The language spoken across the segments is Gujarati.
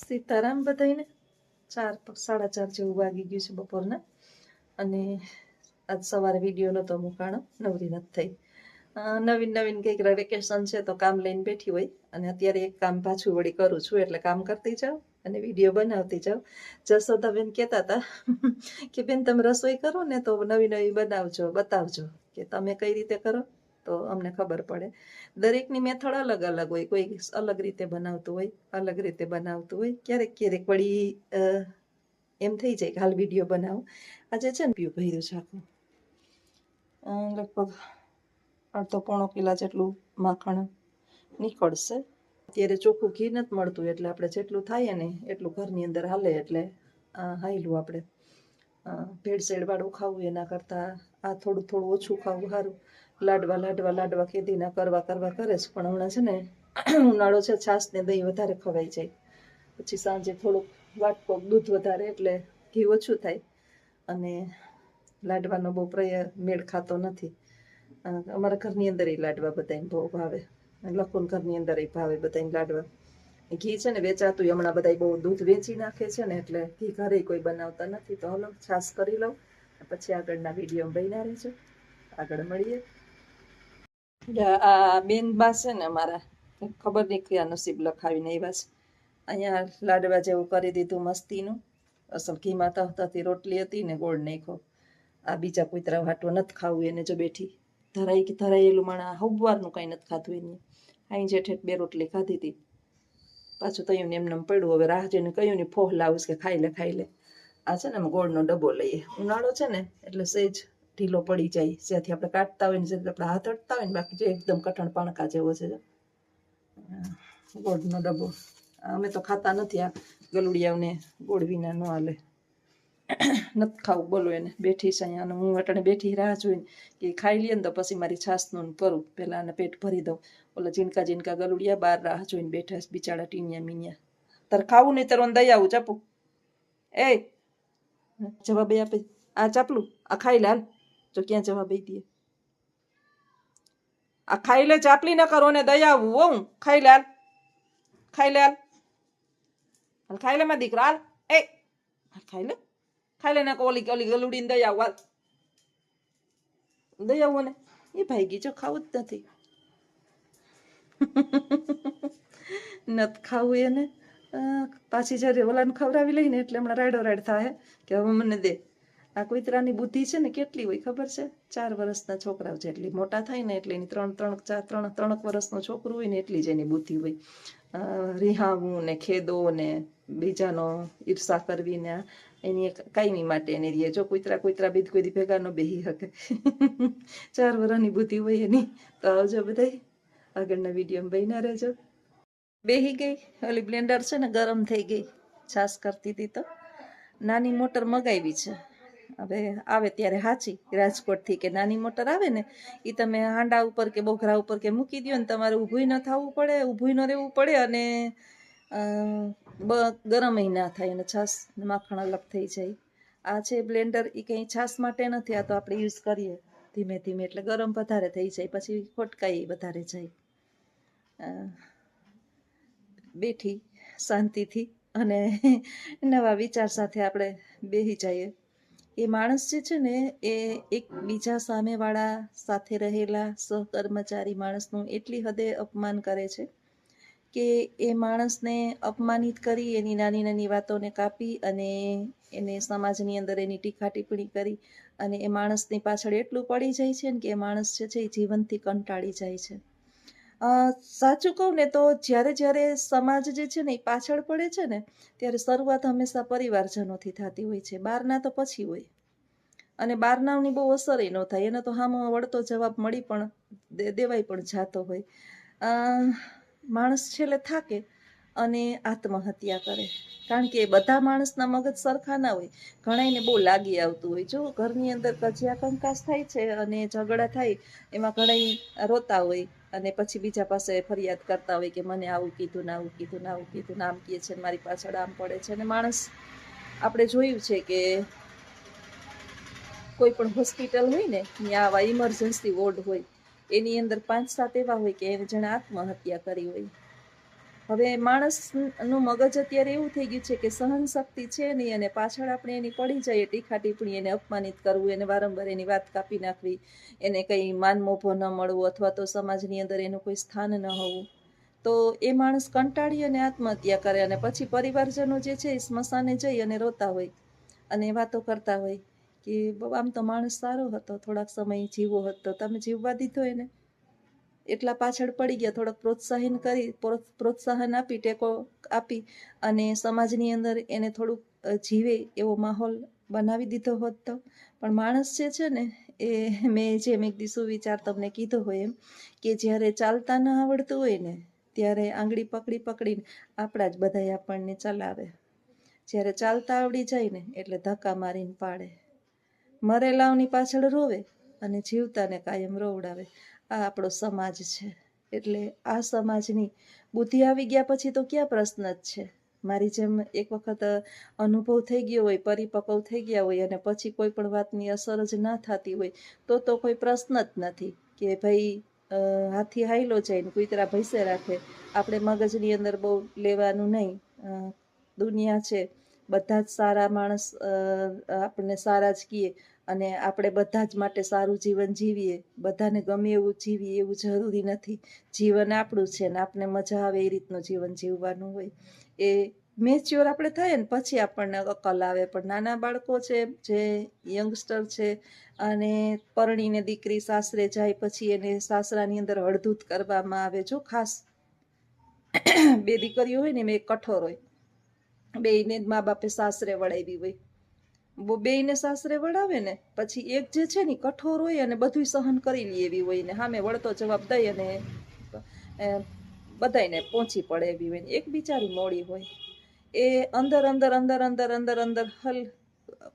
સીતારામ બધાઈને 4 સાડા 4 જેવું વાગી ગયું છે બપોરના. અને આજ સવારે વિડીયો નહોતો મૂકાણો, નવરી નથી થઈ. નવીન નવીન કંઈક વેકેશન છે તો કામ લઈને બેઠી હોય, અને અત્યારે એક કામ પાછું વળી કરું છું, એટલે કામ કરતી જાઉં અને વિડીયો બનાવતી જાઉં. જશોદાબેન કહેતા હતા કે બેન તમે રસોઈ કરો ને તો નવી નવી બનાવજો, બતાવજો કે તમે કઈ રીતે કરો તો અમને ખબર પડે. દરેકની મેથડ અલગ અલગ હોય, કોઈ અલગ રીતે બનાવતું હોય, અલગ રીતે બનાવતું હોય. ક્યારેક ક્યારેક વળી એમ થઈ જાય કે હાલ વિડીયો બનાવું. આજે છે ને પીવું ભર્યું છે આખું, લગભગ અડધો પોણો કિલા જેટલું માખણ નીકળશે. અત્યારે ચોખ્ખું ઘી નથી મળતું, એટલે આપણે જેટલું થાય ને એટલું ઘરની અંદર હાલે, એટલે હાયલું આપણે ભેળસેળ વાળું ખાવું એના કરતાં આ થોડું થોડું ઓછું ખાવું સારું. લાડવા કેદીના કરવા કરે છે, પણ હમણાં છે ને ઉનાળો છે, છાશ ને દહીં વધારે ખવાઈ જાય. પછી સાંજે થોડુંક વાટકો દૂધ વધારે, એટલે ઘી ઓછું થાય અને લાડવાનો બહુ મેળ ખાતો નથી. અમારા ઘરની અંદર લાડવા બધાને બહુ ભાવે, લખુન ઘરની અંદર ભાવે બધાને લાડવા. ઘી છે ને વેચાતું હમણાં બધા બહુ દૂધ વેચી નાખે છે ને, એટલે ઘી ઘરે કોઈ બનાવતા નથી. તો હલો છાશ કરી લઉં, પછી આગળના વિડીયો બન્યા રહેજો, આગળ મળીએ. આ બેન બા છે ને અમારા, ખબર નહીં કયા નસીબ લખાવીને આવ્યા છે. અહીંયા લાડવા જેવું કરી દીધું મસ્તીનું. અસલ ઘીમાં તહતથી રોટલી હતી ને ગોળ નાખ્યો. આ બીજા કૂતરા વાટો નથી ખાવું એને, જો બેઠી ધરાયેલું માણા હવારનું કાંઈ નથી ખાધું એને. અહીં જેઠેઠ 2 રોટલી ખાધી હતી, પાછું તયું ને એમને પડ્યું. હવે રાહ જોઈને કહ્યું ને ફોહ લાવું કે ખાઈ લે. આ છે ને અમે ગોળનો ડબ્બો લઈએ, ઉનાળો છે ને એટલે સેજ ઢીલો પડી જાય, જ્યાંથી આપણે કાઢતા હોય ને જ્યાંથી આપણે હાથ અડતા હોય ને, બાકી જો એકદમ કઠણ પાણકા જેવો છે. ગોળનો ડબ્બો અમે તો ખાતા નથી, આ ગલુડિયાઓને ગોળ વિના ન હાલે. નથી ખાવું બોલો એને. બેઠી છે અહીંયા, અને હું અટાણે બેઠી રાહ જોઈને કે ખાઈ લઈએ ને તો પછી મારી છાસનું કરું, પહેલાં આને પેટ ભરી દઉં. ઓલા જીનકા ગલુડિયા બહાર રાહ જોઈને બેઠા છે બિચારા ટીનિયા મીનિયા. તારે ખાવું નહીં તારું દઈ આવું ચાપુ. એ જવાબ આપે, આ ચાપલું આ ખાઈ લે હાલ. જો ક્યાં જવાબ દે, આ ખાઈ લે, ચાપલી ન કરો ને દઈ આવું. હું ખાઈ લે હાલ, ખાઈ લે હાલ, ખાઈ લે મારા દીકરા હાલ. એ ખાઈ લે ને ઓલી ગલુડીને દઈ આવું હાલ, દઈ આવું ને. એ ભાઈ જો ખાવું જ નથી, નથી ખાવું એને. પાછી જ્યારે ઓલાને ખવડાવી લઈને એટલે હમણાં રાયડો રાયડ થાય કે હવે મને દે. આ કૂતરાની બુદ્ધિ છે ને કેટલી હોય ખબર છે? 4 વર્ષના છોકરાઓ જેટલી મોટા થાય ને એટલે એની 3 વર્ષનું છોકરું હોય ને એટલી જ એની બુદ્ધિ હોય. રિહાવું ને ખેદો ને બીજાનો ઈર્ષા કરવી ને એની એક કાયમી માટે એની રીએ. જો કૂતરા બીજ કોઈ દી ભેગા ન બેહી શકે. 4 વર્ષની બુદ્ધિ હોય એની. તો આવજો બધાય, આગળના વિડીયોમાં બન્યા રહેજો. બેહી ગઈ ઓલી બ્લેન્ડર છે ને ગરમ થઈ ગઈ, છાશ કરતી હતી તો નાની મોટર મગાવી છે. હવે આવે ત્યારે સાચી રાજકોટથી કે નાની મોટર આવે ને એ તમે હાંડા ઉપર કે બોઘરા ઉપર કે મૂકી દો ને, તમારે ઊભું ન થવું પડે, ઊભું ન રહેવું પડે, અને ગરમ ના થાય, અને છાશ માખણ અલગ થઈ જાય. આ છે બ્લેન્ડર, એ કંઈ છાશ માટે નથી, આ તો આપણે યુઝ કરીએ ધીમે ધીમે એટલે ગરમ વધારે થઈ જાય, પછી ખોટકાઈ વધારે જાય. બેઠી શાંતિથી અને નવા વિચાર સાથે આપણે બેસી જઈએ. એ માણસ જે છે ને એ એક બીજા સામેવાળા સાથે રહેલા સહકર્મચારી માણસનું એટલી હદે અપમાન કરે છે કે એ માણસને અપમાનિત કરી, એની નાની નાની વાતોને કાપી અને એને સમાજની અંદર એની ટીકા ટિપ્પણી કરી, અને એ માણસની પાછળ એટલું પડી જાય છે ને કે એ માણસ જે છે એ જીવનથી કંટાળી જાય છે. સાચું કહું ને તો જ્યારે સમાજ જે છે ને એ પાછળ પડે છે ને, ત્યારે શરૂઆત હંમેશા પરિવારજનોથી થતી હોય છે, બહારના તો પછી હોય. અને બહારનાની બહુ અસર ન થાય, એને તો હામો વળતો જવાબ મળી પણ દેવાય પણ જાતો હોય. માણસ છેલ્લે થાકે અને આત્મહત્યા કરે, કારણ કે બધા માણસના મગજ સરખા ના હોય. ઘણાને બહુ લાગી આવતું હોય. જો ઘરની અંદર કજિયા કંકાસ થાય છે અને ઝઘડા થાય, એમાં ઘણા રોતા હોય અને પછી બીજા પાસે ફરિયાદ કરતા હોય કે મને આવું કીધું ને આવું કીધું ને આવું કીધું ને આમ કહે છે, મારી પાછળ આમ પડે છે. અને માણસ આપણે જોયું છે કે કોઈ પણ હોસ્પિટલ હોય ને ત્યાં આવા ઇમરજન્સી વોર્ડ હોય, એની અંદર 5-7 એવા હોય કે એને જેણે આત્મહત્યા કરી હોય. હવે માણસનું મગજ અત્યારે એવું થઈ ગયું છે કે સહન શક્તિ છે નહીં, અને પાછળ આપણે એની પડી જઈએ ટીખા ટીપ્પણી, એને અપમાનિત કરવું, એને વારંવાર એની વાત કાપી નાખવી, એને કંઈ માન મોભો ન મળવું, અથવા તો સમાજની અંદર એનું કોઈ સ્થાન ન હોવું, તો એ માણસ કંટાળી અને આત્મહત્યા કરે, અને પછી પરિવારજનો જે છે એ સ્મશાને જઈ અને રોતા હોય અને વાતો કરતા હોય કે આમ તો માણસ સારો હતો, થોડાક સમય જીવો હતો, તમે જીવવા દીધો એને, એટલા પાછળ પડી ગયા, થોડોક પ્રોત્સાહન આપી, ટેકો આપી અને સમાજની અંદર એને થોડુંક જીવે એવો માહોલ બનાવી દીધો હોત તો. પણ માણસ જે છે ને એ મેં જેમ એક દિવસો વિચાર તમને કીધો હોય એમ, કે જ્યારે ચાલતા ન આવડતું હોય ને ત્યારે આંગળી પકડી પકડીને આપણા જ બધાય આપણને ચલાવે, જ્યારે ચાલતા આવડી જાય ને એટલે ધક્કા મારીને પાડે, મરેલાઓની પાછળ રોવે અને જીવતાને કાયમ રોવડાવે. આ આપણો સમાજ છે. એટલે આ સમાજની બુદ્ધિ આવી ગયા પછી તો ક્યાં પ્રશ્ન જ છે. મારી જેમ એક વખત અનુભવ થઈ ગયો હોય, પરિપક્વ થઈ ગયા હોય, અને પછી કોઈ પણ વાતની અસર જ ના થતી હોય તો કોઈ પ્રશ્ન જ નથી કે ભાઈ હાથી હાઈલો જાય ને કૂતરા ભૈસે રાખે. આપણે મગજની અંદર બહુ લેવાનું નહીં. દુનિયા છે, બધા જ સારા માણસ આપણને સારા જ કીએ, અને આપણે બધા જ માટે સારું જીવન જીવીએ, બધાને ગમે એવું જીવીએ એવું જરૂરી નથી. જીવન આપણું છે ને આપણે મજા આવે એ રીતનું જીવન જીવવાનું હોય. એ મેચ્યોર આપણે થાય ને પછી આપણને અકલ આવે. પણ નાના બાળકો છે, જે યંગસ્ટર છે, અને પરણીને દીકરી સાસરે જાય પછી એને સાસરાની અંદર હળધૂત કરવામાં આવે. જો ખાસ 2 દીકરીઓ હોય ને એમાં એક કઠોર હોય, બેયને મા બાપે સાસરે વળાવી હોય, બેયને સાસરે વળાવે ને પછી એક જે છે ને કઠોર હોય અને બધું સહન કરી લે એવી હોય, ને સામે વળતો જવાબ દઈ અને બધાને પહોંચી પડે એવી હોય. એક બિચારી મોડી હોય, એ અંદર અંદર અંદર અંદર અંદર અંદર હલ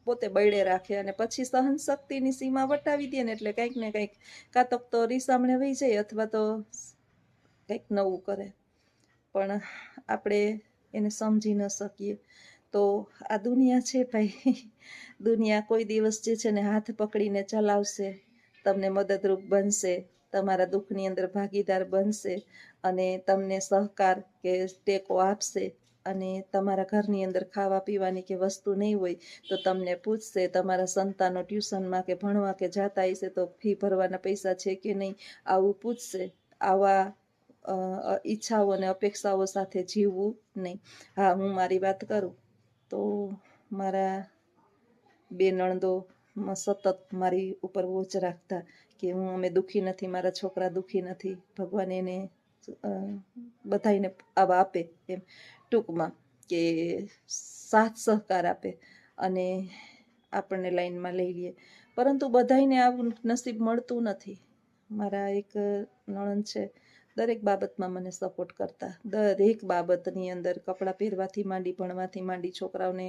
પોતે બળે રાખે, અને પછી સહન શક્તિની સીમા વટાવી દે ને એટલે કંઈક ને કંઈક કાં તો રીસામણે વહી જાય અથવા તો કંઈક નવું કરે. પણ આપણે એને સમજી ન શકીએ. તો આ દુનિયા છે ભાઈ, દુનિયા કોઈ દિવસ જે છે ને હાથ પકડીને ચલાવશે, તમને મદદરૂપ બનશે, તમારા દુઃખની અંદર ભાગીદાર બનશે, અને તમને સહકાર કે ટેકો આપશે. અને તમારા ઘરની અંદર ખાવા પીવાની કે વસ્તુ નહીં હોય તો તમને પૂછશે. તમારા સંતાનો ટ્યુશનમાં કે ભણવા કે જાતા હશે તો ફી ભરવાના પૈસા છે કે નહીં, આવું પૂછશે. આવા ઈચ્છાઓ અને અપેક્ષાઓ સાથે જીવવું નહીં. હા, હું મારી વાત કરું તો મારા 2 નણંદો સતત મારી ઉપર વોચ રાખતા કે અમે દુઃખી નથી, મારા છોકરા દુઃખી નથી, ભગવાન એને બધાને આવા આપે, એમ ટૂંકમાં કે સાથ સહકાર આપે અને આપણને લાઈનમાં લઈ લે. પરંતુ બધાને આવું નસીબ મળતું નથી. મારા એક નણંદ છે, દરેક બાબતમાં મને સપોર્ટ કરતા, દરેક બાબતની અંદર કપડાં પહેરવાથી માંડી, ભણવાથી માંડી, છોકરાઓને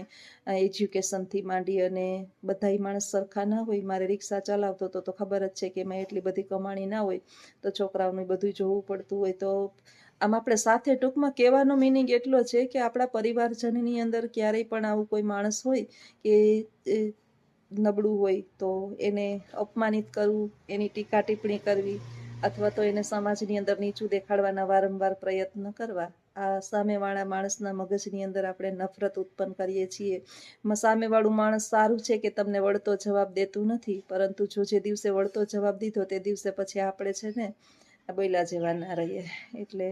એજ્યુકેશનથી માંડી, અને બધાય માણસ સરખા ના હોય. મારે રિક્ષા ચલાવતો તો ખબર જ છે કે એમાં એટલી બધી કમાણી ના હોય, તો છોકરાઓને બધું જોવું પડતું હોય. તો આમ આપણે સાથે ટૂંકમાં કહેવાનો મિનિંગ એટલો છે કે આપણા પરિવારજનની અંદર ક્યારેય પણ આવું કોઈ માણસ હોય કે નબળું હોય તો એને અપમાનિત કરવું, એની ટીકા ટિપ્પણી કરવી, અથવા તો એને સમાજની અંદર નીચું દેખાડવાના વારંવાર પ્રયત્ન કરવા, આ સામેવાળા માણસના મગજની અંદર આપણે નફરત ઉત્પન્ન કરીએ છીએ. સામેવાળું માણસ સારું છે કે તમને વળતો જવાબ દેતું નથી, પરંતુ જો જે દિવસે વળતો જવાબ દીધો તે દિવસે પછી આપણે છે ને બોલ્યા જેવા ના રહીએ. એટલે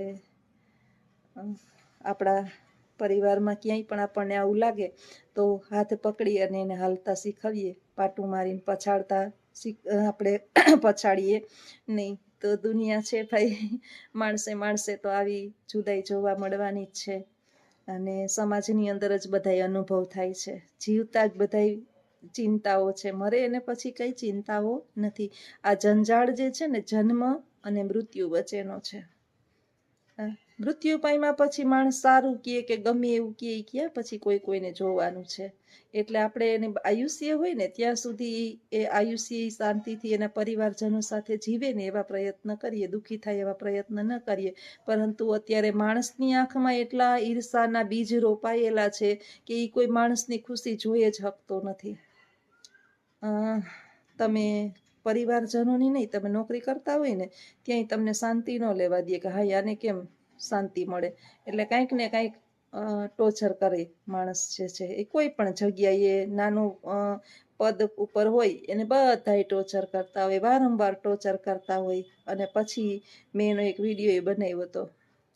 આપણા પરિવારમાં ક્યાંય પણ આપણને આવું લાગે તો હાથ પકડી અને એને હાલતા શીખવીએ, પાટું મારીને પછાડતા આપણે પછાડીએ નહીં. તો દુનિયા છે ભાઈ, માણસે તો આવી જુદાઈ જોવા મળવાની જ છે, અને સમાજની અંદર જ બધાય અનુભવ થાય છે. જીવતા જ બધાય ચિંતાઓ છે, મરે એને પછી કઈ ચિંતાઓ નથી. આ જંજાળ જે છે ને જન્મ અને મૃત્યુ વચ્ચેનો છે. મૃત્યુ પામ્યા પછી માણસ સારું કહે કે ગમે એવું કહે, ક્યાં પછી કોઈને જોવાનું છે. એટલે આપણે એને આયુષ્ય હોય ને ત્યાં સુધી એ આયુષ્ય શાંતિથી એના પરિવારજનો સાથે જીવે ને એવા પ્રયત્ન કરીએ, દુઃખી થાય એવા પ્રયત્ન ન કરીએ. પરંતુ અત્યારે માણસની આંખમાં એટલા ઈર્ષાના બીજ રોપાયેલા છે કે એ કોઈ માણસની ખુશી જોઈ જ શકતો નથી. તમે પરિવારજનોની નહીં, તમે નોકરી કરતા હોય ને ત્યાંય તમને શાંતિ ન લેવા દે કે હા આને કેમ શાંતિ મળે. એટલે કાંઈક ને કાંઈક ટોર્ચર કરે માણસ જે છે એ કોઈ પણ જગ્યાએ નાનું પદ ઉપર હોય એને બધાય ટોર્ચર કરતા હોય, વારંવાર ટોર્ચર કરતા હોય. અને પછી મેં એનો એક વિડીયો એ બનાવ્યો હતો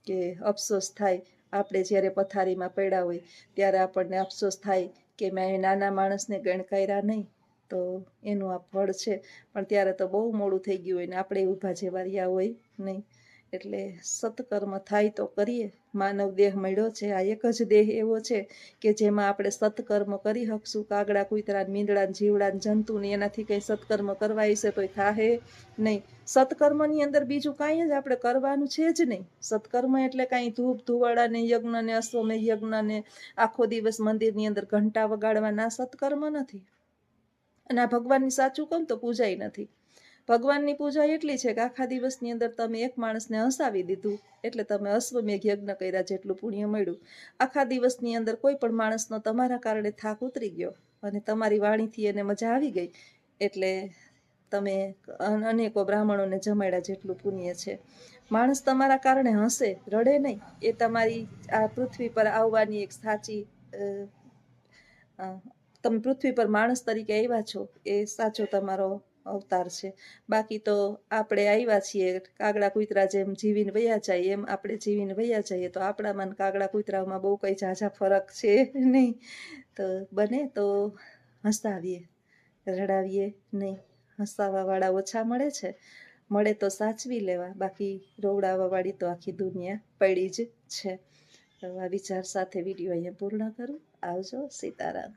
કે અફસોસ થાય આપણે જ્યારે પથારીમાં પડ્યા હોય ત્યારે આપણને અફસોસ થાય કે મેં નાના માણસને ગણકાર્યા નહીં, તો એનું આ ફળ છે. પણ ત્યારે તો બહુ મોડું થઈ ગયું હોય ને આપણે ઊભા જેવા રહ્યા હોય નહીં. એટલે સત્કર્મ થાય તો કરીએ. માનવ દેહ મળ્યો છે, આ એક જ દેહ એવો છે કે જેમાં આપણે સત્કર્મ કરી શકશું. કાગડા, કૂતરા, મીંદડા, જીવડા, જંતુને એનાથી કંઈ સત્કર્મ કરવા હશે તો થાહે નહીં. સત્કર્મની અંદર બીજું કાંઈ જ આપણે કરવાનું છે જ નહીં. સત્કર્મ એટલે કાંઈ ધૂપ ધુવાડાને યજ્ઞને અશ્વમેઘ યજ્ઞને આખો દિવસ મંદિરની અંદર ઘંટા વગાડવાના સત્કર્મ નથી. અને આ ભગવાનની સાચું કહું તો પૂજાય નથી. ભગવાનની પૂજા એટલી છે કે આખા દિવસની અંદર તમે એક માણસને હસાવી દીધું એટલે તમે અશ્વમેઘ યજ્ઞ કર્યા જેટલું પુણ્ય મળ્યું. આખા દિવસની અંદર કોઈ પણ માણસનો તમારા કારણે થાક ઉતરી ગયો અને તમારી વાણીથી એને મજા આવી ગઈ એટલે તમે અનેકો બ્રાહ્મણોને જમાડ્યા જેટલું પુણ્ય છે. માણસ તમારા કારણે હસે, રડે નહીં, એ તમારી આ પૃથ્વી પર આવવાની એક સાચી તમે પૃથ્વી પર માણસ તરીકે આવ્યા છો એ સાચો તમારો અવતાર છે. બાકી તો આપણે આવ્યા છીએ કાગડા કૂતરા જેમ જીવીને વયા જાય એમ આપણે જીવીને વયા જઈએ તો આપણામાં કાગડા કૂતરામાં બહુ કંઈ ઝાઝા ફરક છે નહીં. તો બને તો હસાવીએ, રડાવીએ નહીં. હસાવાવાળા ઓછા મળે છે, મળે તો સાચવી લેવા, બાકી રોવડાવવાવાળી તો આખી દુનિયા પડી જ છે. તો આ વિચાર સાથે વિડીયો અહીંયા પૂર્ણ કરું. આવજો. સીતારામ.